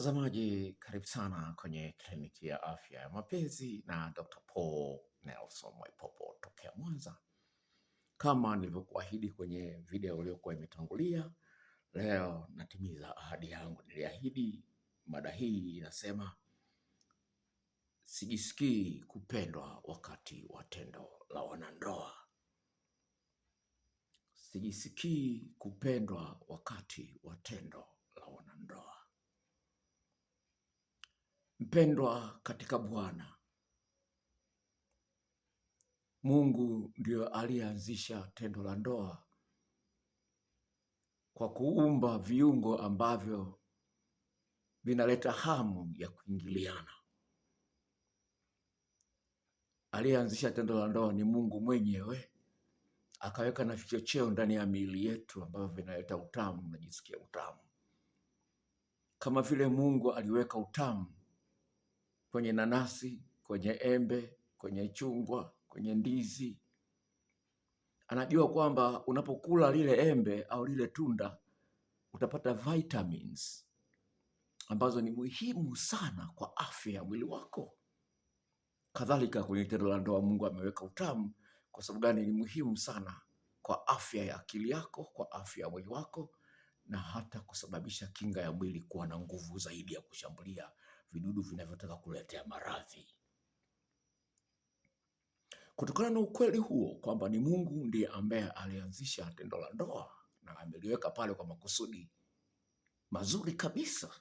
Mtazamaji, karibu sana kwenye kliniki ya afya ya mapenzi na Dr. Paul Nelson Mwaipopo tokea Mwanza. Kama nilivyokuahidi kwenye video iliyokuwa imetangulia, leo natimiza ahadi yangu. Niliahidi mada hii inasema sijisikii kupendwa wakati wa tendo la wanandoa. Sijisikii kupendwa wakati wa tendo la wanandoa. Mpendwa katika Bwana, Mungu ndio aliyeanzisha tendo la ndoa kwa kuumba viungo ambavyo vinaleta hamu ya kuingiliana. Aliyeanzisha tendo la ndoa ni Mungu mwenyewe, akaweka na vichocheo ndani ya miili yetu ambavyo vinaleta utamu, najisikia utamu. Kama vile Mungu aliweka utamu kwenye nanasi, kwenye embe, kwenye chungwa, kwenye ndizi. Anajua kwamba unapokula lile embe au lile tunda utapata vitamins ambazo ni muhimu sana kwa afya ya mwili wako. Kadhalika kwenye tendo la ndoa Mungu ameweka utamu. Kwa sababu gani? Ni muhimu sana kwa afya ya akili yako, kwa afya ya mwili wako, na hata kusababisha kinga ya mwili kuwa na nguvu zaidi ya kushambulia vidudu vinavyotaka kuletea maradhi. Kutokana na ukweli huo kwamba ni Mungu ndiye ambaye alianzisha tendo la ndoa na ameliweka pale kwa makusudi mazuri kabisa,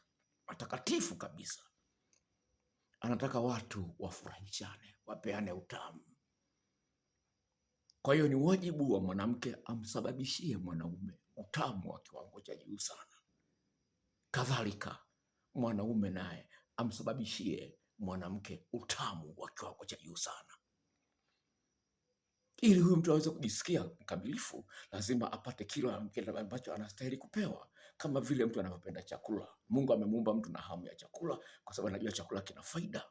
matakatifu kabisa, anataka watu wafurahishane, wapeane utamu. Kwa hiyo ni wajibu wa mwanamke amsababishie mwanaume utamu wa kiwango cha juu sana. Kadhalika mwanaume naye amsababishie mwanamke utamu wa kiwango cha juu sana. Ili huyu mtu aweze kujisikia mkamilifu, lazima apate kile ambacho anastahili kupewa. Kama vile mtu anavyopenda chakula. Mungu amemuumba mtu na hamu ya chakula kwa sababu anajua chakula kina faida.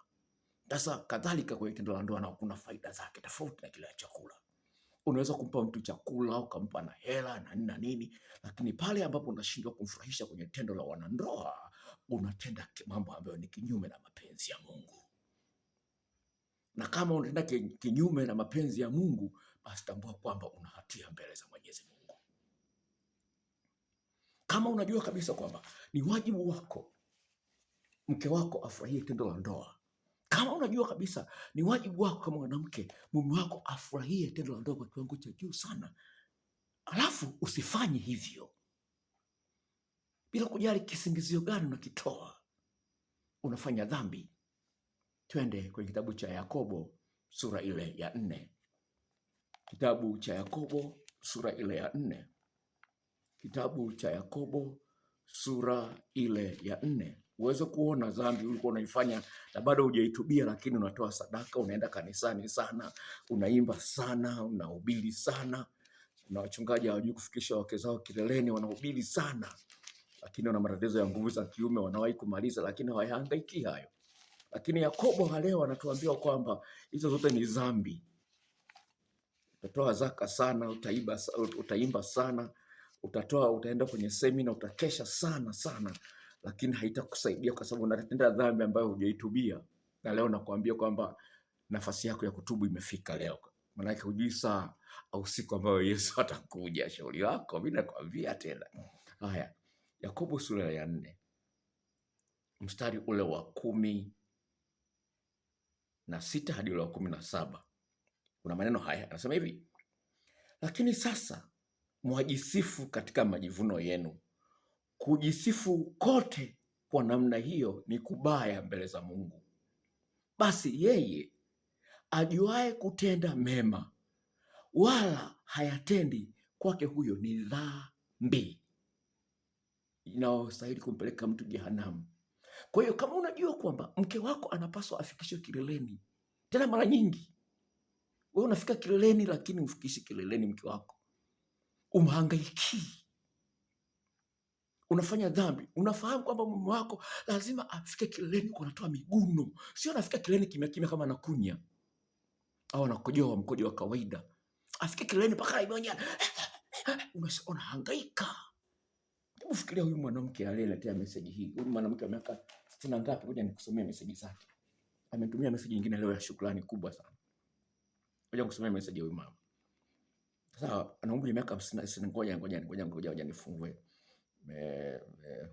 Sasa kadhalika kwenye tendo la ndoa na kuna faida zake tofauti na kile chakula. Unaweza kumpa mtu chakula, ukampa na hela na nini, lakini pale ambapo unashindwa kumfurahisha kwenye tendo la wanandoa, unatenda mambo ambayo ni kinyume na mapenzi ya Mungu. Na kama unatenda kinyume na mapenzi ya Mungu, basi tambua kwamba una hatia mbele za Mwenyezi Mungu. Kama unajua kabisa kwamba ni wajibu wako mke wako afurahie tendo la ndoa, kama unajua kabisa ni wajibu wako kama mwanamke mume wako afurahie tendo la ndoa kwa kiwango cha juu sana, alafu usifanye hivyo bila kujali kisingizio gani unakitoa, unafanya dhambi. Twende kwenye kitabu cha Yakobo sura ile ya 4. Kitabu cha Yakobo sura ile ya 4. Kitabu cha Yakobo sura ile ya 4. Uweze kuona dhambi ulikuwa unaifanya na bado hujaitubia, lakini unatoa sadaka, unaenda kanisani sana, unaimba sana, unahubiri sana. Kuna wachungaji hawajui kufikisha wake zao kileleni, wanahubiri sana, lakini wana matatizo ya nguvu za kiume, wanawahi kumaliza lakini hawahangaiki hayo. Lakini Yakobo leo anatuambia kwamba hizo zote ni dhambi. Utatoa zaka sana, utaimba sana, utaenda kwenye semina, utakesha sana sana, lakini haitakusaidia kwa sababu unatenda dhambi ambayo hujaitubia. Na leo nakwambia kwamba nafasi yako ya kutubu imefika leo. Maana hujui saa au siku ambayo Yesu atakuja. Shauri wako, mimi nakwambia tena. Haya, Yakobo sura ya 4 mstari ule wa 16 hadi ule wa 17. Kuna maneno haya, anasema hivi: lakini sasa mwajisifu katika majivuno yenu. Kujisifu kote kwa namna hiyo ni kubaya mbele za Mungu. Basi yeye ajuaye kutenda mema wala hayatendi, kwake huyo ni dhambi inayostahili kumpeleka mtu jehanamu. Kwa hiyo kama unajua kwamba mke wako anapaswa afikishwe kileleni, tena mara nyingi wewe unafika kileleni lakini ufikishi kileleni mke wako, umhangaiki, unafanya dhambi. Unafahamu kwamba mume wako lazima afike kileleni kwa anatoa miguno, sio anafika kileleni kimya kimya kama anakunya au anakojoa mkojo wa kawaida. Afike kileleni mpaka mwenyewe unahangaika. Hebu fikiria huyu mwanamke aliyeletea message hii. Huyu mwanamke wa miaka 60 ngapi? Ngoja nikusomea message zake. Ametumia message nyingine leo ya shukrani kubwa sana. Ngoja nikusomea message ya huyu mama. Sasa ana umri wa miaka 50. Ngoja nifungue.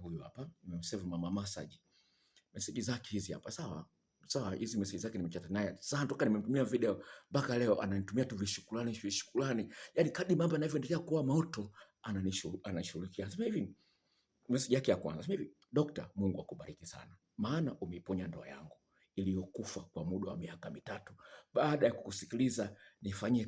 Huyu hapa nimemsave mama massage. Message zake hizi hapa, sawa? Sawa, hizi message zake nimechata naye. Sasa toka nimemtumia video mpaka leo ananitumia tu vishukrani. Yaani kadri mambo yanavyoendelea kuwa moto ananishughulikia. Sema hivi, message yake ya kwanza. Sema hivi, Dokta, Mungu akubariki sana. Maana umeiponya ndoa yangu iliyokufa kwa muda wa miaka 3. Baada ya kukusikiliza nimefanyia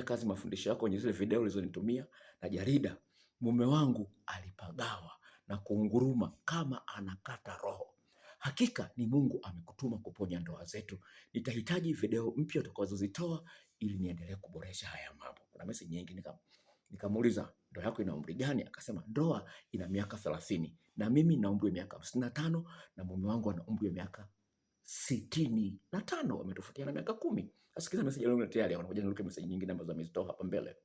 kazi mafundisho yako kwenye zile video ulizonitumia na jarida. Mume wangu alipagawa na kuunguruma kama anakata roho. Hakika ni Mungu amekutuma kuponya ndoa zetu. Nitahitaji video mpya utakazozitoa ili niendelee kuboresha haya mambo. Kuna message nyingi nikamuuliza, ndoa yako ina umri gani? Akasema ndoa ina miaka 30 na mimi na umri wa miaka 55 na mume wangu ana umri wa miaka 65. Wametofautiana miaka 10. Asikiza message aliyoletea leo. Ngoja niluke message nyingine ambazo amezitoa hapa mbele.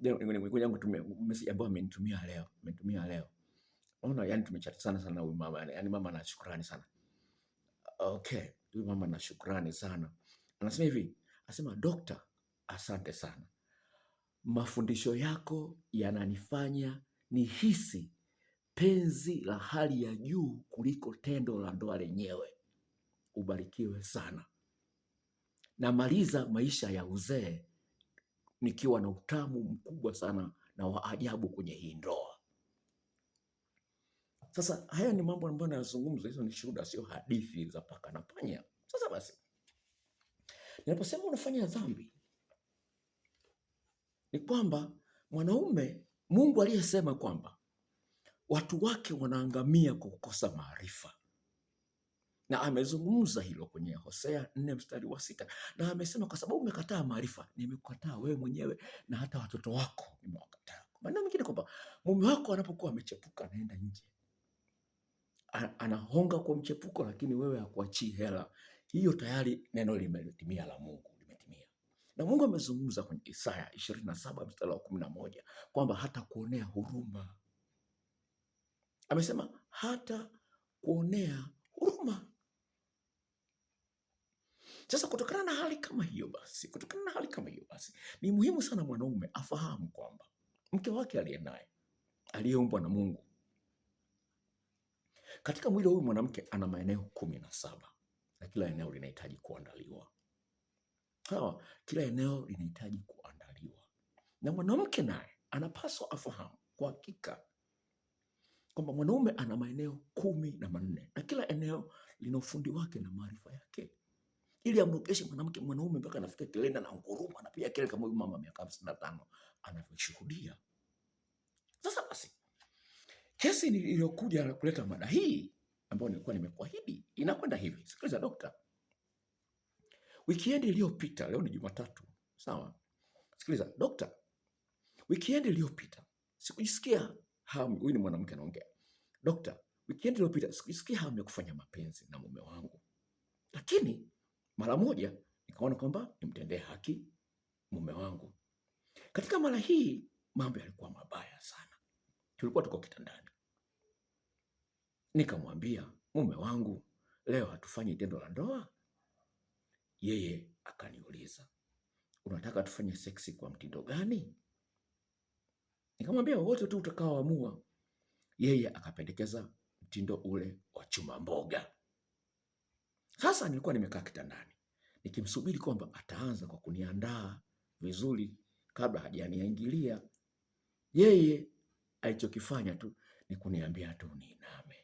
Ngoja nitumie message ambayo amenitumia leo. Unaona, yani tumechat sana huyu mama. Yani mama ana shukrani sana. Okay, huyu mama ana shukrani sana. Anasema hivi, anasema Dokta, asante sana. Mafundisho yako yananifanya nihisi penzi la hali ya juu kuliko tendo la ndoa lenyewe. Ubarikiwe sana. Namaliza maisha ya uzee nikiwa na utamu mkubwa sana na wa ajabu kwenye hii ndoa. Sasa haya ni mambo ambayo nazungumza, hizo ni shuhuda, sio hadithi za paka na panya. Sasa basi, ninaposema unafanya dhambi ni kwamba mwanaume, Mungu aliyesema kwamba watu wake wanaangamia kwa kukosa maarifa, na amezungumza hilo kwenye Hosea 4:6, na amesema kwa sababu umekataa maarifa, nimekukataa wewe mwenyewe na hata watoto wako nimewakataa. Maana mwingine kwamba mume wako anapokuwa amechepuka anaenda nje, anahonga kwa mchepuko, lakini wewe hakuachii hela. Hiyo tayari neno limetimia la Mungu, limetimia. Na Mungu amezungumza kwenye Isaya 27:11 kwamba hata kuonea huruma. Amesema hata kuonea huruma. Sasa kutokana na hali kama hiyo basi, ni muhimu sana mwanaume afahamu kwamba mke wake aliye naye, aliyeumbwa na Mungu, katika mwili wa huyu mwanamke ana maeneo 17 na kila eneo linahitaji kuandaliwa. Kila eneo linahitaji kuandaliwa. Na mwanamke naye anapaswa afahamu kwa hakika kwamba mwanaume ana maeneo 14 na kila eneo lina ufundi wake na maarifa yake, ili amnogeshe mwanaume mpaka anafika kilele na nguruma na pia kile kama huyu mama miaka 55 anavyoshuhudia. Sasa basi, kesi iliyokuja kuleta mada hii ambayo nilikuwa nimekuahidi inakwenda hivi. Sikiliza Dokta. Wikendi iliyopita, leo ni Jumatatu, sawa? Sikiliza Dokta. Wikendi iliyopita sikujisikia hamu, huyu ni mwanamke anaongea. Dokta, wikendi iliyopita sikujisikia hamu ya kufanya mapenzi na mume wangu. Lakini mara moja nikaona kwamba nimtendee haki mume wangu. Katika mara hii mambo yalikuwa mabaya sana. Tulikuwa tuko kitandani. Nikamwambia mume wangu, leo hatufanyi tendo la ndoa? Yeye akaniuliza, unataka tufanye seksi kwa mtindo gani? Nikamwambia wote tu utakaoamua. Yeye akapendekeza mtindo ule wa chuma mboga. Sasa nilikuwa nimekaa kitandani nikimsubiri kwamba ataanza kwa kuniandaa vizuri kabla hajaniingilia. Yeye alichokifanya tu ni kuniambia tu niiname.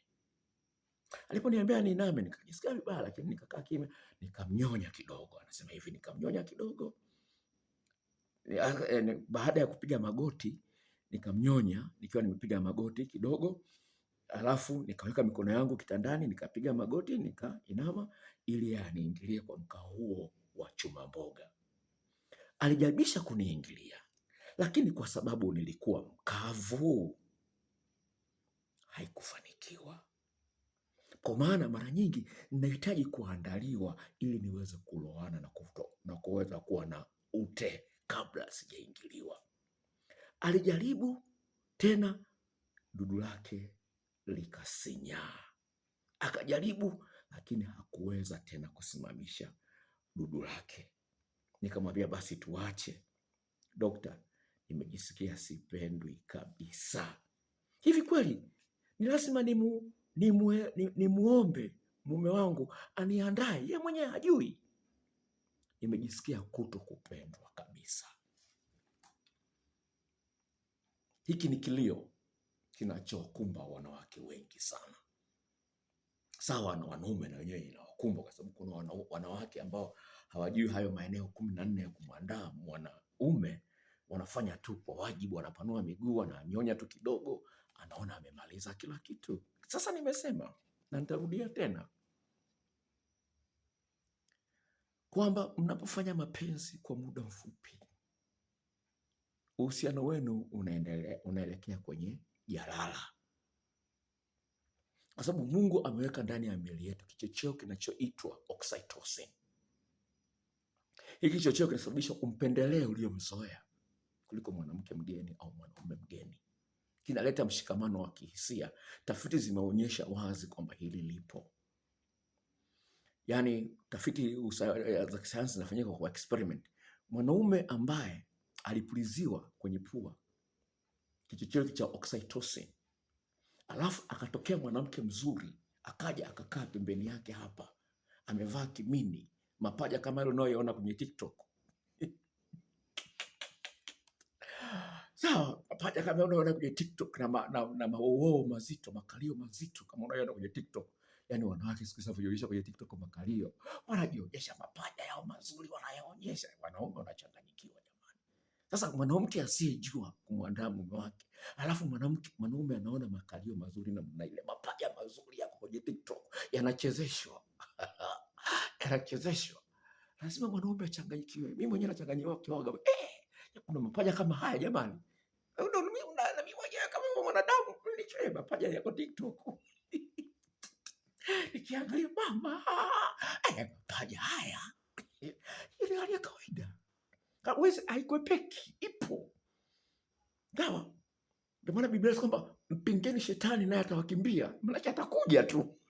Aliponiambia niiname nikajisikia vibaya, lakini nikakaa kimya, nikamnyonya kidogo. Anasema hivi, nikamnyonya kidogo. Baada ya kupiga magoti nikamnyonya nikiwa nimepiga magoti kidogo, alafu nikaweka mikono yangu kitandani nikapiga magoti nikainama ili aniingilie kwa mkao huo wa chuma mboga. Alijaribisha kuniingilia, lakini kwa sababu nilikuwa mkavu haikufanikiwa. Kwa maana mara nyingi ninahitaji kuandaliwa ili niweze kuloana na kuweza kuwa na ute kabla sijaingiliwa. Alijaribu tena dudu lake likasinyaa. Akajaribu lakini hakuweza tena kusimamisha dudu lake. Nikamwambia basi tuache. Dokta, nimejisikia sipendwi kabisa. Hivi kweli ni lazima nimuombe mume wangu aniandae? Yeye mwenyewe hajui. Nimejisikia kuto kupendwa kabisa. Hiki ni kilio kinachowakumba wanawake wengi sana. Sawa na wanaume na wenyewe inawakumba, kwa sababu kuna wanawake ambao hawajui hayo maeneo 14 ya kumwandaa mwanaume. Wanafanya tu kwa wajibu, wanapanua miguu, wananyonya tu kidogo, anaona amemaliza kila kitu. Sasa nimesema na nitarudia tena kwamba mnapofanya mapenzi kwa muda mfupi, uhusiano wenu unaelekea kwenye jalala, kwa sababu Mungu ameweka ndani ya miili yetu kichocheo kinachoitwa oxytocin. Hiki kichocheo kinasababisha umpendelee uliyomzoea kuliko mwanamke mgeni au mwanaume mgeni. Kinaleta mshikamano wa kihisia. Tafiti zimeonyesha wazi kwamba hili lipo. Yaani tafiti za kisayansi zinafanyika kwa experiment. Mwanaume ambaye alipuliziwa kwenye pua kichocheo cha oxytocin, alafu akatokea mwanamke mzuri akaja akakaa pembeni yake hapa, amevaa kimini, mapaja kama yale unayoona kwenye TikTok. Sawa, mapaja kama unayoona kwenye TikTok na maoo mazito, makalio mazito kama unayoona kwenye TikTok. Yaani wanawake siku hizi wanaonyesha kwenye TikTok makalio, wanajionyesha mapaja yao mazuri wanayaonyesha. Wanaume wanachanganyikiwa jamani. Sasa mwanamke asiyejua kumwandaa mume wake, alafu mwanaume anaona makalio mazuri na ile mapaja mazuri yako kwenye TikTok yanachezeshwa. Yanachezeshwa. Lazima mwanaume achanganyikiwe. Mimi mwenyewe nachanganyikiwa kiwaga. Kuna mapaja kama haya jamani. Na mimi mwenyewe kama mwanadamu nilichoe mapaja yako TikTok. Nikiangalia mama, mapaja haya. Ile hali ya kawaida. Hawezi, haikwepeki, ipo. Sawa? Ndio maana Biblia inasema kwamba mpingeni shetani naye atawakimbia. Maana atakuja tu.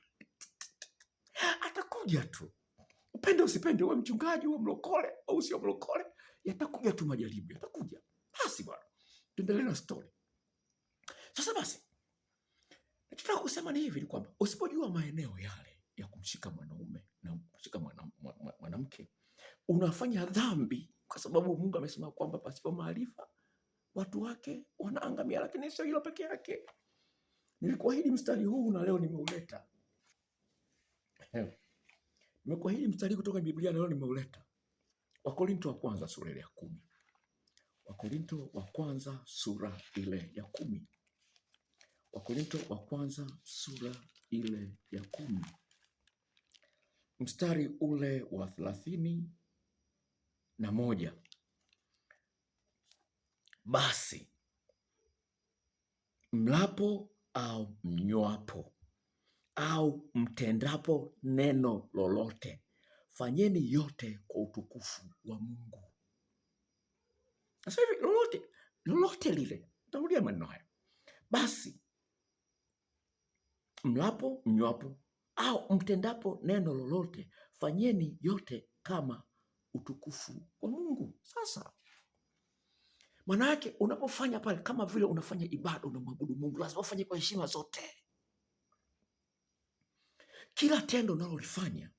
Atakuja tu. Upende usipende, uwe mchungaji, uwe mlokole au sio mlokole, yatakuja tu majaribu, yatakuja. Basi bwana, tuendelee na story. Sasa basi, nataka kusema ni hivi, ni kwamba usipojua maeneo yale ya kumshika mwanaume na kumshika mwanamke, unafanya dhambi, kwa sababu Mungu amesema kwamba pasipo maarifa watu wake wanaangamia. Lakini sio hilo peke yake. Nilikuahidi mstari huu na leo nimeuleta. Nimekuahidi mstari kutoka Biblia na leo nimeuleta. Wakorintho wa kwanza sura ile ya 10. Wakorintho wa kwanza sura ile ya 10. Wakorintho wa kwanza sura ile ya 10. Mstari ule wa 31. Basi mlapo au mnywapo au mtendapo neno lolote, fanyeni yote kwa utukufu wa Mungu. Sasa hivi lolote lile, tarudia maneno haya. Basi mlapo, mnywapo au mtendapo neno lolote, fanyeni yote kama utukufu wa Mungu. Sasa maana yake unapofanya pale, kama vile unafanya ibada, unamwabudu Mungu, lazima ufanye kwa heshima zote. Kila tendo unalolifanya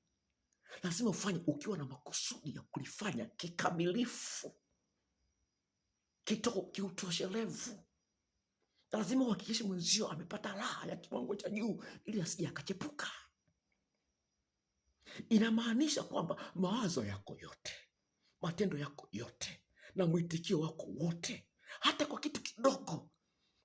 lazima ufanye ukiwa na makusudi ya kulifanya kikamilifu, kiutoshelevu. Lazima uhakikishe mwenzio amepata raha ya kiwango cha juu, ili asije akachepuka. Inamaanisha kwamba mawazo yako yote, matendo yako yote na mwitikio wako wote, hata kwa kitu kidogo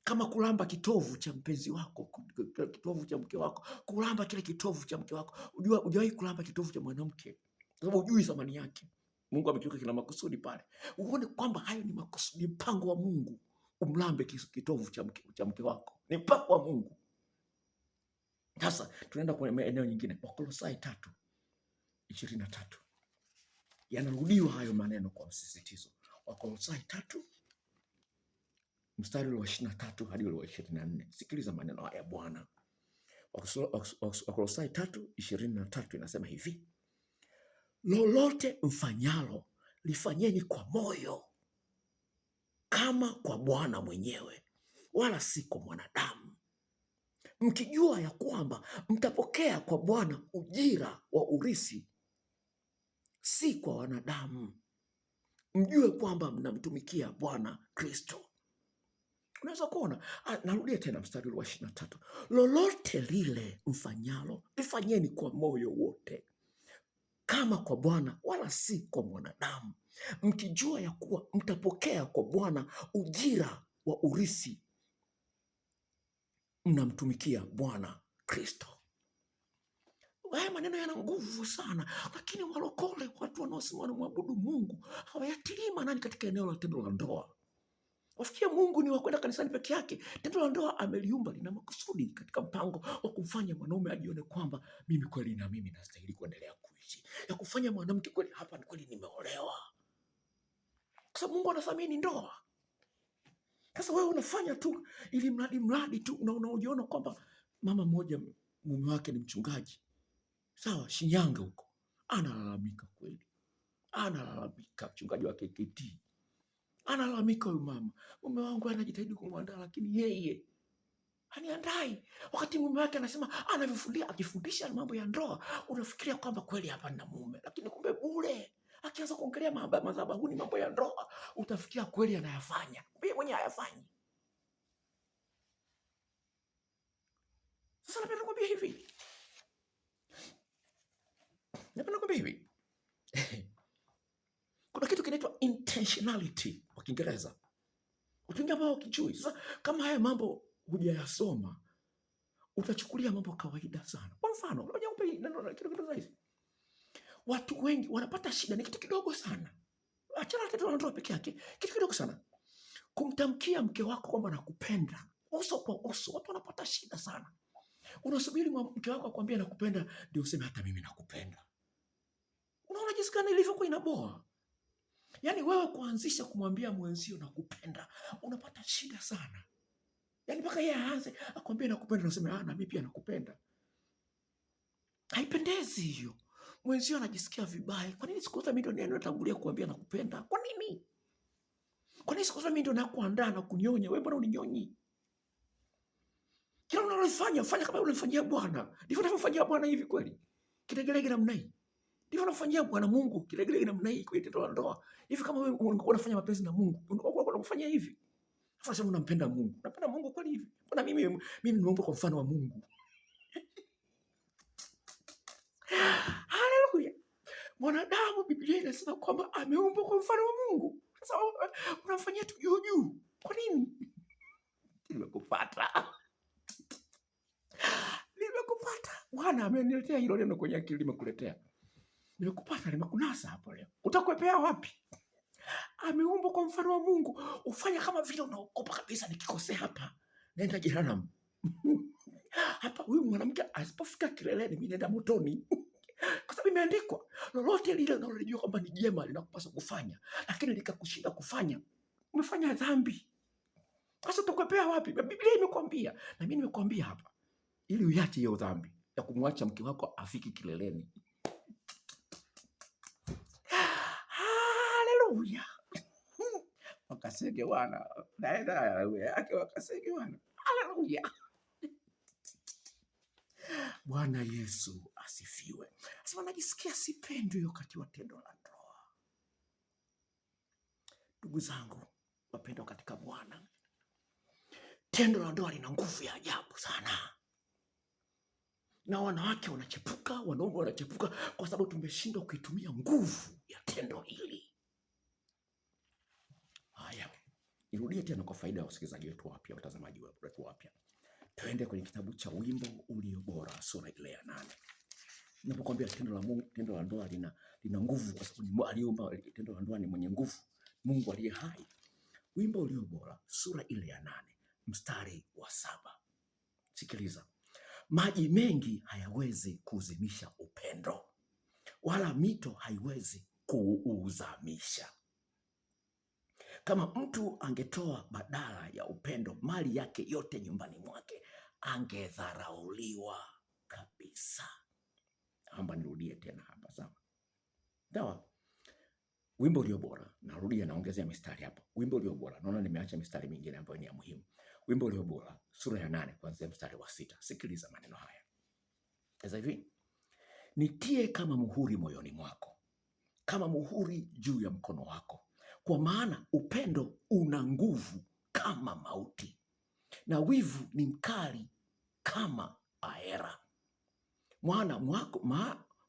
kama kulamba kitovu cha mpenzi wako, kitovu cha mke wako, kulamba kile kitovu cha mke wako. Hujawahi kulamba kitovu cha mwanamke, sababu hujui thamani yake. Mungu amekiweka kina makusudi pale. Uone kwamba hayo ni makusudi, mpango wa Mungu. Umlambe kitovu cha mke wako, ni mpango wa Mungu. Sasa tunaenda kwenye eneo nyingine. Wakolosai 3:23. Yanarudiwa hayo maneno kwa msisitizo. Wakolosai mstari wa 23 hadi wa 24. Sikiliza maneno haya Bwana. Wakolosai 3:23 inasema hivi: lolote mfanyalo lifanyeni kwa moyo kama kwa Bwana mwenyewe, wala si kwa mwanadamu, mkijua ya kwamba mtapokea kwa Bwana ujira wa urithi, si kwa wanadamu. Mjue kwamba mnamtumikia Bwana Kristo. Unaweza kuona, narudia tena mstari wa 23. Lolote lile mfanyalo lifanyeni kwa moyo wote kama kwa Bwana, wala si kwa mwanadamu, mkijua ya kuwa mtapokea kwa Bwana ujira wa urithi, mnamtumikia Bwana Kristo. Haya maneno yana nguvu sana, lakini walokole, watu wanaosema wanamwabudu Mungu, hawayatilii maanani katika eneo la tendo la ndoa. Wafikia Mungu ni wakwenda kanisani peke yake. Tendo la ndoa ameliumba, lina makusudi katika mpango wa kumfanya mwanaume ajione kwamba mimi kweli na mimi nastahili kuendelea kuishi, ya kufanya mwanamke kweli hapa ni kweli nimeolewa, kwa sababu Mungu anathamini ndoa. Sasa wewe unafanya tu ili mradi tu unajiona kwamba mama mmoja mume wake ni mchungaji, sawa, Shinyanga huko, analalamika kweli, analalamika mchungaji wa KKT, analalamika huyu mama, mume wangu anajitahidi kumwandaa lakini yeye haniandai. Wakati mume wake anasema akifundisha mambo ya ndoa, unafikiria kwamba kweli hapa nina mume, lakini kumbe bure. Akianza kuongelea madhabahuni mambo ya ndoa, utafikiria kweli anayafanya, yeye mwenyewe hayafanyi. Sasa napenda kukwambia hivi kuna kitu kinaitwa intentionality kwa Kiingereza, watu ambao kijui. Sasa kama haya mambo hujayasoma, utachukulia mambo kawaida sana. Kwa mfano, ngoja nikupe neno kidogo zaidi. Watu wengi wanapata shida, ni kitu kidogo sana. Achana tendo la ndoa peke yake, kitu kidogo sana. Kumtamkia mke wako kwamba nakupenda uso kwa uso, watu wanapata shida sana. Unasubiri mke wako akwambie nakupenda ndio useme hata mimi nakupenda. Unaona jinsi gani ilivyokuwa inaboa? Yaani wewe kuanzisha kumwambia mwenzio nakupenda, unapata shida sana. Yaani mpaka yeye aanze akwambie nakupenda, unasema na mimi pia nakupenda. Haipendezi hiyo. Mwenzio anajisikia vibaya. Kwa nini siku zote mimi ndio natangulia kuambia nakupenda? Kwa nini? Kwa nini siku zote mimi ndio nakuandaa na kunyonya, wewe mbona uninyonyi? Kila unalofanya fanya kama unamfanyia Bwana. Ndivyo unavyomfanyia Bwana hivi kweli? Kilegelege namna hii. Ndivyo unamfanyia Bwana Mungu kilegelege namna hii kwa tendo la ndoa. Hivi kama wewe ungekuwa unafanya mapenzi na Mungu, ungekuwa unamfanyia hivi? Sasa unampenda Mungu. Unapenda Mungu kweli hivi? Mbona mimi nimeumbwa kwa mfano wa Mungu? Haleluya. Mwanadamu Biblia inasema kwamba ameumbwa kwa mfano wa Mungu. Sasa unamfanyia tu juu juu. Kwa nini? Nimekupata. Bwana ameniletea hilo neno kwenye akili, nimekuletea. Nimekupata, nimekunasa hapo leo. Utakwepea wapi? Ameumbwa kwa mfano wa Mungu. Ufanya kama vile unaogopa kabisa, nikikosea hapa naenda jehanamu. Hapa huyu mwanamke asipofika kileleni mimi naenda motoni. Kwa sababu imeandikwa, lolote lile unalojua kwamba ni jema linakupaswa kufanya, lakini likakushinda kufanya, umefanya dhambi. Sasa utakwepea wapi? Biblia imekwambia na mimi nimekwambia hapa, ili uache hiyo dhambi ya kumwacha mke wako afiki kileleni. Haleluya. Wakasege wana naenda yake wakasege wana. Haleluya. Bwana Yesu asifiwe. Sasa najisikia sipendwi wakati wa tendo la ndoa. Ndugu zangu wapendwa katika Bwana, tendo la ndoa lina nguvu ya ajabu sana. Na wanawake wanachepuka, wanaume wanachepuka kwa sababu tumeshindwa kuitumia nguvu ya tendo hili. Haya, nirudie tena kwa faida ya wasikilizaji wetu wapya, watazamaji wetu wapya. Tuende kwenye kitabu cha Wimbo Ulio Bora sura ile ya 8. Ninapokuambia tendo la ndoa lina nguvu kwa sababu aliumba tendo la ndoa ni mwenye nguvu, Mungu aliye hai. Wimbo Ulio Bora sura ile ya 8 mstari wa 7. Sikiliza. Maji mengi hayawezi kuuzimisha upendo, wala mito haiwezi kuuzamisha. Kama mtu angetoa badala ya upendo mali yake yote nyumbani mwake, angedharauliwa kabisa. Amba nirudie tena hapa, sawa? Sawa. Wimbo ulio bora, narudia, naongezea mistari hapa. Wimbo ulio bora, naona nimeacha mistari mingine ambayo ni ya muhimu. Wimbo ulio bora, sura ya 8 kuanzia mstari wa 6. Sikiliza maneno haya. Sasa hivi, nitie kama muhuri moyoni mwako, kama muhuri juu ya mkono wako, kwa maana upendo una nguvu kama mauti, na wivu ni mkali kama aera.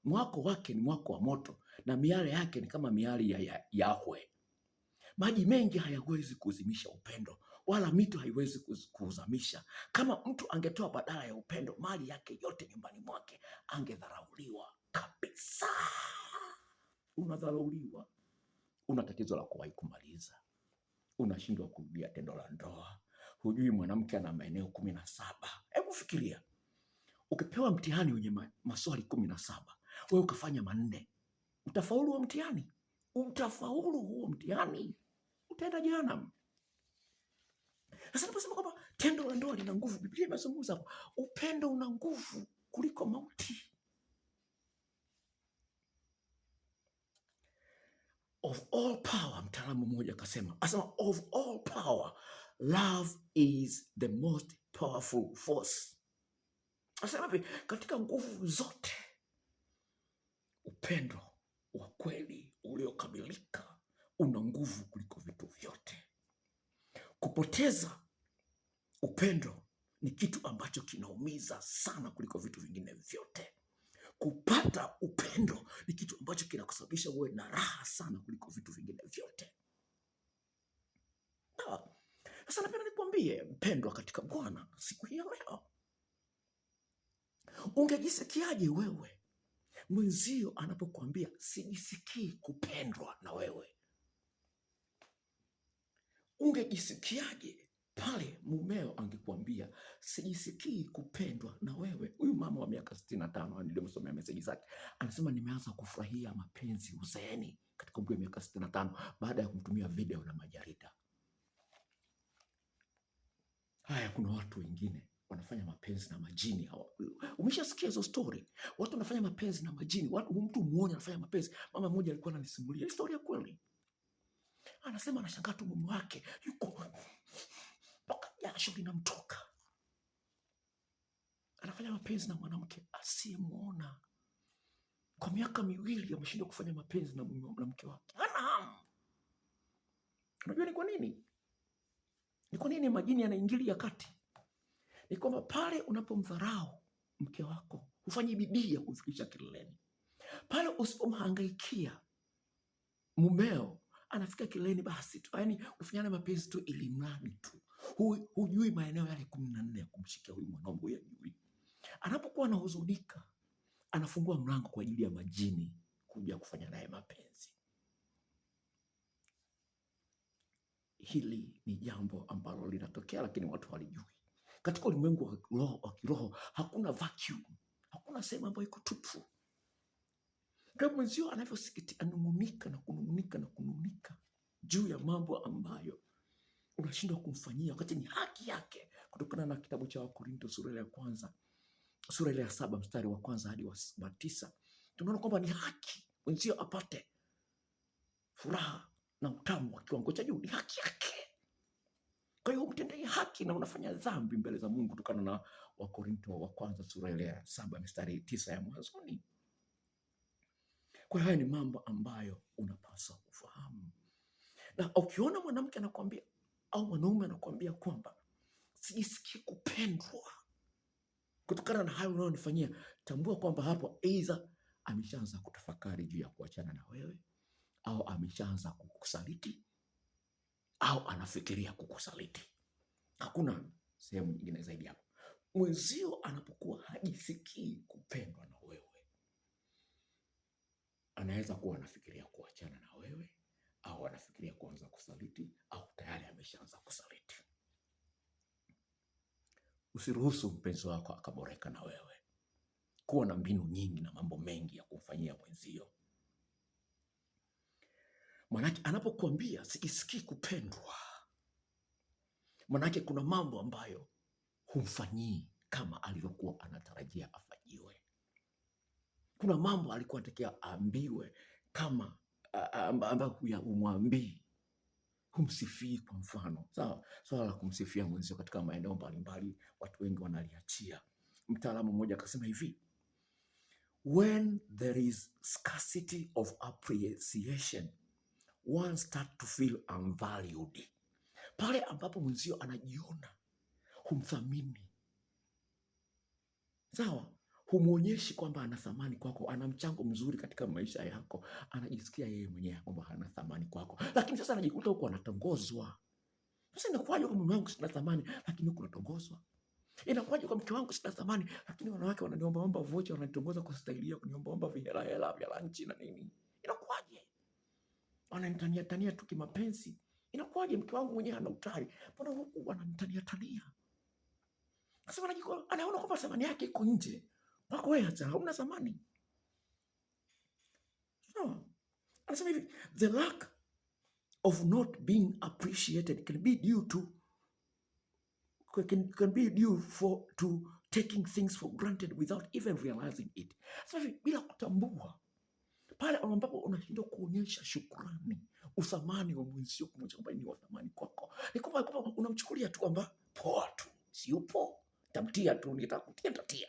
Mwako wake ni mwako wa moto, na miale yake ni kama miale ya Yahwe. Maji mengi hayawezi kuzimisha upendo, wala mito haiwezi kuuzamisha. Kama mtu angetoa badala ya upendo mali yake yote nyumbani mwake, angedharauliwa kabisa. Unadharauliwa, una tatizo la kuwahi kumaliza, unashindwa kurudia tendo la ndoa, hujui mwanamke ana maeneo 17. Hebu fikiria, ukipewa mtihani wenye maswali 17, wewe ukafanya 4, utafaulu huo mtihani? Utafaulu huo mtihani? Utaenda jehanamu. Sasa naposema kwamba tendo la ndoa lina nguvu, Biblia imezungumza upendo una nguvu kuliko mauti. Of all power, mtaalamu mmoja akasema, of all power, love is the most powerful force. Asema hivi, katika nguvu zote, upendo wa kweli uliokamilika una nguvu kuliko vitu vyote. Kupoteza upendo ni kitu ambacho kinaumiza sana kuliko vitu vingine vyote. Kupata upendo ni kitu ambacho kinakusababisha uwe na raha sana kuliko vitu vingine vyote. Sasa napenda nikwambie mpendwa katika Bwana, siku hii ya leo, ungejisikiaje wewe mwenzio anapokuambia sijisikii kupendwa na wewe? Ungejisikiaje pale mumeo angekuambia sijisikii kupendwa na wewe? Huyu mama wa miaka 65 nilimsomea message zake, anasema nimeanza kufurahia mapenzi uzeeni katika umri wa miaka 65 baada ya kumtumia video na majarida. Haya, kuna watu wengine wanafanya mapenzi na majini. Umeshasikia hizo story? Watu wanafanya mapenzi na majini. Mtu mmoja anafanya mapenzi. Mama mmoja alikuwa ananisimulia historia kweli. Anasema anashangaa tu mume wake yuko mpaka jasho linamtoka, anafanya mapenzi na mwanamke asiyemuona. Kwa miaka 2 ameshindwa kufanya mapenzi na mwanamke wake, hana hamu. Unajua ni kwa nini? Ni kwa nini majini yanaingilia kati? Ni kwamba pale unapomdharau mke wako, hufanyi bidii ya kufikisha kileleni. Pale usipomhangaikia mumeo anafika kileleni, basi tu, yani ufanyane mapenzi tu ili mradi tu. Hujui maeneo yale 14 ya kumshikia huyu mwanaume, hujui. Anapokuwa anahuzunika, anafungua mlango kwa ajili ya majini kuja kufanya naye mapenzi. Hili ni jambo ambalo linatokea, lakini watu hawalijui. Katika ulimwengu wa kiroho hakuna vacuum, hakuna sehemu ambayo iko tupu. Kwa mwenzio anavyosikitika, anungunika na kunungunika juu ya mambo ambayo unashindwa kumfanyia wakati ni haki yake, kutokana na kitabu cha Wakorintho sura ya 7 mstari wa 1 hadi wa 9. Tunaona kwamba ni haki mwenzio apate furaha na utamu wa kiwango cha juu, ni haki yake. Kwa hiyo umtendee haki na unafanya dhambi mbele za Mungu, kutokana na Wakorintho wa 1 sura ya 7 mstari 9 ya mwanzoni. Kwa hiyo haya ni mambo ambayo unapaswa kufahamu. Na ukiona mwanamke anakuambia au mwanaume anakuambia kwamba sijisikii kupendwa kutokana na hayo unayonifanyia, tambua kwamba hapo aidha ameshaanza kutafakari juu ya kuachana na wewe, au ameshaanza kukusaliti, au anafikiria kukusaliti. Hakuna sehemu nyingine zaidi hapo. Mwenzio anapokuwa hajisikii kupendwa na wewe, anaweza kuwa anafikiria kuachana na wewe, au anafikiria kuanza kusaliti, au tayari ameshaanza kusaliti. Usiruhusu mpenzi wako akaboreka na wewe. Kuwa na mbinu nyingi na mambo mengi ya kumfanyia mwenzio. Manake anapokuambia sijisikii kupendwa, manake kuna mambo ambayo humfanyii kama alivyokuwa anatarajia afanyiwe. Kuna mambo alikuwa anatakiwa aambiwe kama ambayo humwambii, humsifii. Kwa mfano, sawa, swala la kumsifia mwenzio katika maeneo mbalimbali watu wengi wanaliachia. Mtaalamu mmoja akasema hivi, when there is scarcity of appreciation, one start to feel unvalued. Pale ambapo mwenzio anajiona humthamini, sawa, humwonyeshi kwamba ana thamani kwako, ana mchango mzuri katika maisha yako, anajisikia yeye mwenyewe kwamba hana thamani kwako, lakini sasa anajikuta huko anatongozwa. Sasa inakuwaje kwa mume wangu sina thamani, lakini huko natongozwa? Inakuwaje kwa mke wangu sina thamani, lakini wanawake wananiombaomba vocha, wananitongoza kwa staili ya kuniombaomba vihela vya lunch na nini? Inakuwaje? Wananitania tania tu kimapenzi. Inakuwaje mke wangu mwenyewe ana utari, mbona huku wananitania tania? Sasa anaona kwamba thamani yake iko nje. Wako wewe hata hauna thamani. So, anasema hivi, the lack of not being appreciated can be due to taking things for granted without even realizing it. Sasa hivi bila kutambua, pale ambapo unashindwa kuonyesha shukrani, uthamani wa mwenzio kwamba ni wa thamani kwako, ni kwamba unamchukulia tu kwamba poa tu, si upo, tamtia tu, nitakutia tatia,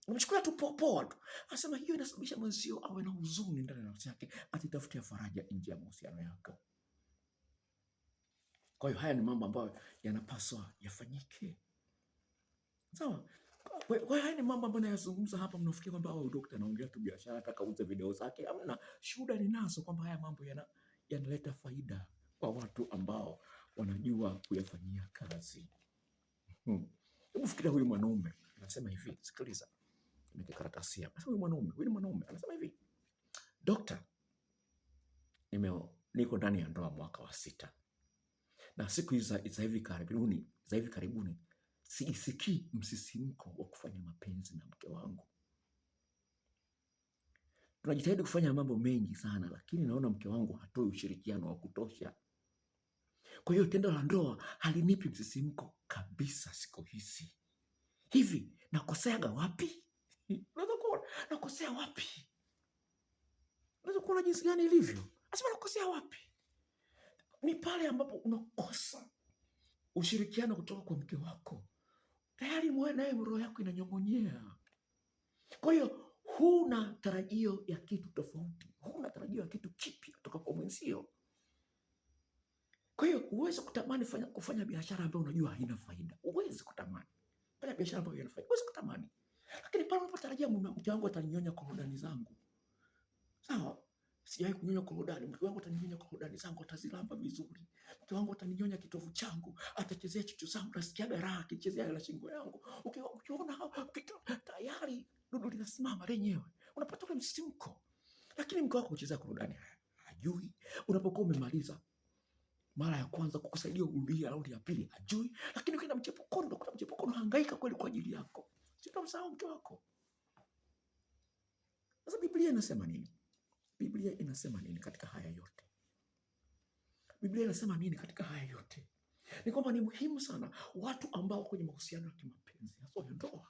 unamchukulia tu poa tu. Anasema hiyo inasababisha mwenzio awe na huzuni ndani ya nafsi yake, atitafutia faraja nje ya mahusiano yako. Kwa hiyo haya ni mambo ambayo yanapaswa yafanyike, sawa. Kwa hiyo haya ni mambo ambayo nayazungumza hapa. Mnafikia kwamba daktari anaongea tu biashara, ataka auze video zake. Hamna, shuhuda ninazo kwamba haya mambo yanaleta faida kwa watu ambao wanajua kuyafanyia kazi. Hebu fikiria huyu mwanaume anasema hivi, sikiliza, ni karatasi hapa. Huyu mwanaume anasema hivi, daktari, niko ndani ya ndoa mwaka wa 6 na siku hizi za hivi karibuni sisikii msisimko wa kufanya mapenzi na mke wangu. Tunajitahidi kufanya mambo mengi sana, lakini naona mke wangu hatoi ushirikiano wa kutosha. Kwa hiyo tendo la ndoa halinipi msisimko kabisa siku hizi. Hivi nakoseaga wapi? Unaweza kuona nakosea wapi? Unaweza kuona jinsi gani ilivyo? Asema nakosea wapi? Ni pale ambapo unakosa ushirikiano kutoka kwa mke wako. Tayari naye roho yako inanyong'onyea. Kwa hiyo huna tarajio ya kitu tofauti, huna tarajio ya kitu kipya kutoka kwa mwenzio. Kwa hiyo uweze kutamani kufanya biashara ambayo unajua haina faida. Uweze kutamani fanya biashara ambayo haina faida, uweze kutamani. Lakini pale unapotarajia mke wangu ataninyonya korodani zangu, sawa, sijawahi kunyonya korodani. Mke wangu ataninyonya korodani zangu, atazilamba vizuri. Mke wangu ataninyonya kitovu changu, atachezea chuchu zangu, nasikiaga raha akichezea la shingo yangu. Ukiona tayari dudu linasimama lenyewe, unapata ule msisimko. Lakini mke wako kuchezea korodani hajui. Unapokuwa umemaliza mara ya kwanza kukusaidia urudie raundi ya pili hajui. Lakini ukienda mchepukono unahangaika kweli kwa ajili yako. Sitamsahau mke wako. Sasa Biblia inasema nini? Biblia inasema nini katika haya yote? Biblia inasema nini katika haya yote? Ni kwamba ni muhimu sana watu ambao kwenye mahusiano ya kimapenzi, hasa ya ndoa,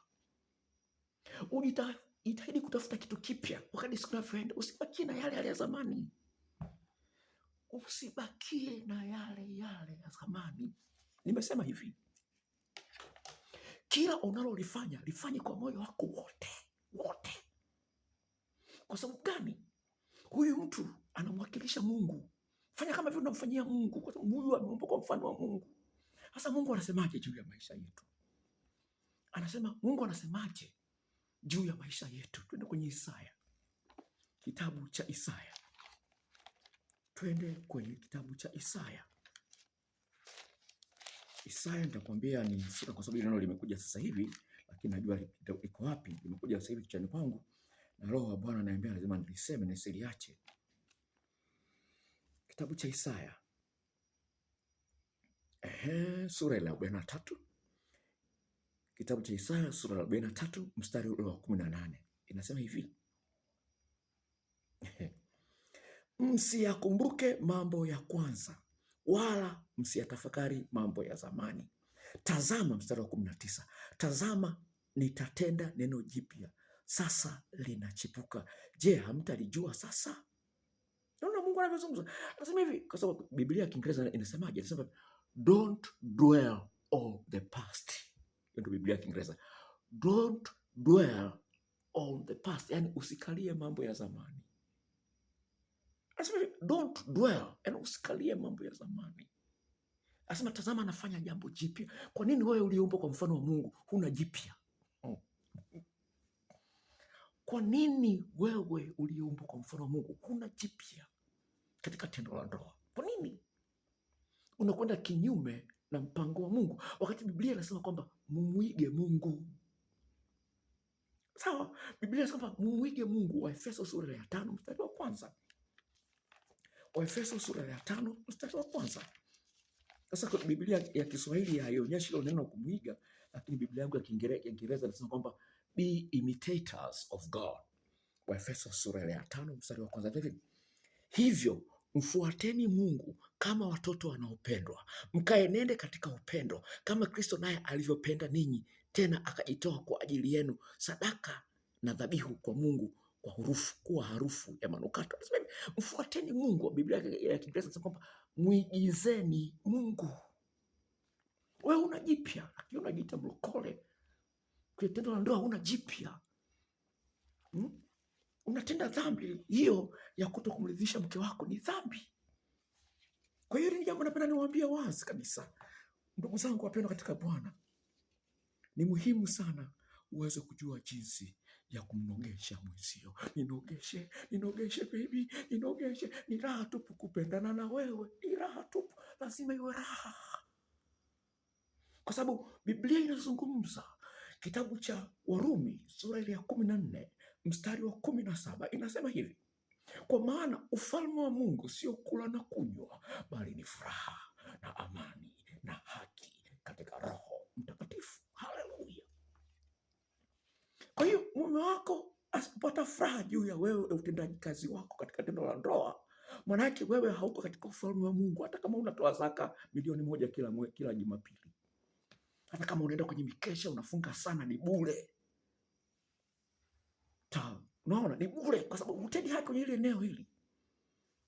ujitahidi kutafuta kitu kipya wakati siku inavyoenda. Usibakie na yale ya zamani. Usibakie na yale ya zamani. Nimesema hivi, kila unalolifanya lifanye kwa moyo wako wote. Kwa sababu gani? Huyu mtu anamwakilisha Mungu. Fanya kama vile unamfanyia Mungu, kwa sababu huyu ameumbwa kwa mfano wa Mungu. Sasa Mungu anasemaje juu ya maisha yetu? Mungu anasemaje juu ya maisha yetu? Twende kwenye Isaya, kitabu cha Isaya. Twende kwenye kitabu cha Isaya. Isaya nitakwambia ni sura, kwa sababu neno limekuja sasa hivi, lakini najua liko wapi. Limekuja sasa hivi kichwani kwangu, na Roho wa Bwana ananiambia lazima niliseme nisiliache. Kitabu cha Isaya, sura ya 43. Kitabu cha Isaya sura ya 43 mstari wa 18 inasema hivi. msiyakumbuke mambo ya kwanza, wala msiyatafakari mambo ya zamani. Tazama, mstari wa 19, tazama nitatenda neno jipya, sasa linachipuka. Je, hamtalijua sasa? Naona Mungu anavyozungumza. Anasema hivi kwa sababu Biblia ya Kiingereza inasemaje? Inasema don't dwell on the past. Ndio Biblia ya Kiingereza. Don't dwell on the past, yani usikalie mambo ya zamani. Anasema don't dwell, yani usikalie mambo ya zamani. Anasema tazama anafanya jambo jipya. Kwa nini wewe uliumbwa kwa mfano wa Mungu huna jipya? Kwa nini wewe uliumbwa kwa mfano wa Mungu huna jipya katika tendo la ndoa? Kwa nini unakwenda kinyume na mpango wa Mungu, wakati Biblia inasema kwamba mumuige Mungu? Sawa, Biblia inasema kwamba mumuige Mungu. Waefeso sura ya 5 mstari wa kwanza. Waefeso sura ya 5 mstari wa kwanza. Sasa kwa Biblia ya Kiswahili haionyeshi hilo neno kumuiga, lakini Biblia yangu ya Kiingereza inasema kwamba be imitators of God. Waefeso sura ya 5 mstari wa kwanza. Hivyo mfuateni Mungu kama watoto wanaopendwa, mkaenende katika upendo kama Kristo naye alivyopenda ninyi, tena akajitoa kwa ajili yenu sadaka na dhabihu kwa Mungu kuwa harufu ya manukato. Mfuateni Mungu. Biblia ya Kiingereza inasema kwamba muigizeni Mungu. Wewe una jipya, lakini unajiita mlokole. Kwa tendo la ndoa una jipya. Unatenda dhambi. Hiyo ya kutokumridhisha mke wako ni dhambi. Kwa hiyo ni jambo napenda niwaambie wazi kabisa, ndugu zangu wapendwa katika Bwana, ni muhimu sana uweze kujua jinsi ya kumnogesha mwenzio. Ninogeshe baby, ninogeshe. Ni raha tupu kupendana na wewe, ni raha tupu, lazima iwe raha, kwa sababu Biblia inazungumza. Kitabu cha Warumi sura ya 14 mstari wa 17 inasema hivi: kwa maana ufalme wa Mungu sio kula na kunywa, bali ni furaha na amani na haki katika Roho Mtakatifu. Haleluya! Kwa hiyo mume wako asipopata furaha juu ya wewe utendaji kazi wako katika tendo la ndoa, manake wewe hauko katika ufalme wa Mungu. Hata kama unatoa zaka milioni 1 kila Jumapili, hata kama unaenda kwenye mikesha unafunga sana, ni bure. Unaona, ni bure, kwa sababu utendi haki kwenye ile eneo hili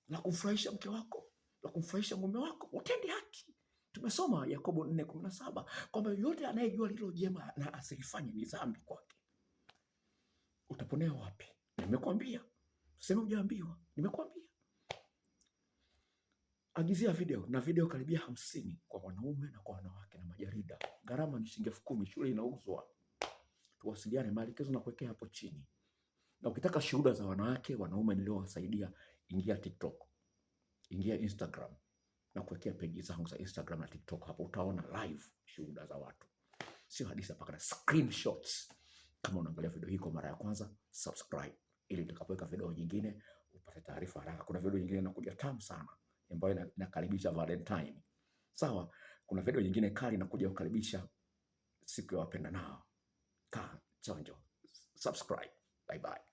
la kumfurahisha mke wako, la kumfurahisha mume wako, utendi haki. Tumesoma Yakobo 4:17 kwamba yote anayejua lilo jema na asilifanye ni dhambi kwake. Utaponea wapi? Nimekwambia. Sema hujaambiwa, nimekwambia. Agizia video, na video karibia 50 kwa wanaume na kwa wanawake na majarida. Gharama ni shilingi 10,000, shule inauzwa. Tuwasiliane, maelekezo na kuwekea hapo chini. Na ukitaka shuhuda za wanawake, wanaume niliowasaidia, ingia TikTok, ingia Instagram na kuwekea peji zangu za Instagram na TikTok. Hapo utaona live shuhuda za watu, sio hadithi mpaka na screenshots. Kama unaangalia video hii kwa mara ya kwanza, subscribe ili nitakapoweka video nyingine upate taarifa haraka. Kuna video nyingine inakuja tamu sana ambayo inakaribisha Valentine. Sawa, kuna video nyingine kali inakuja kukaribisha siku ya wapenda nao. Kaa chonjo. Subscribe. Bye bye.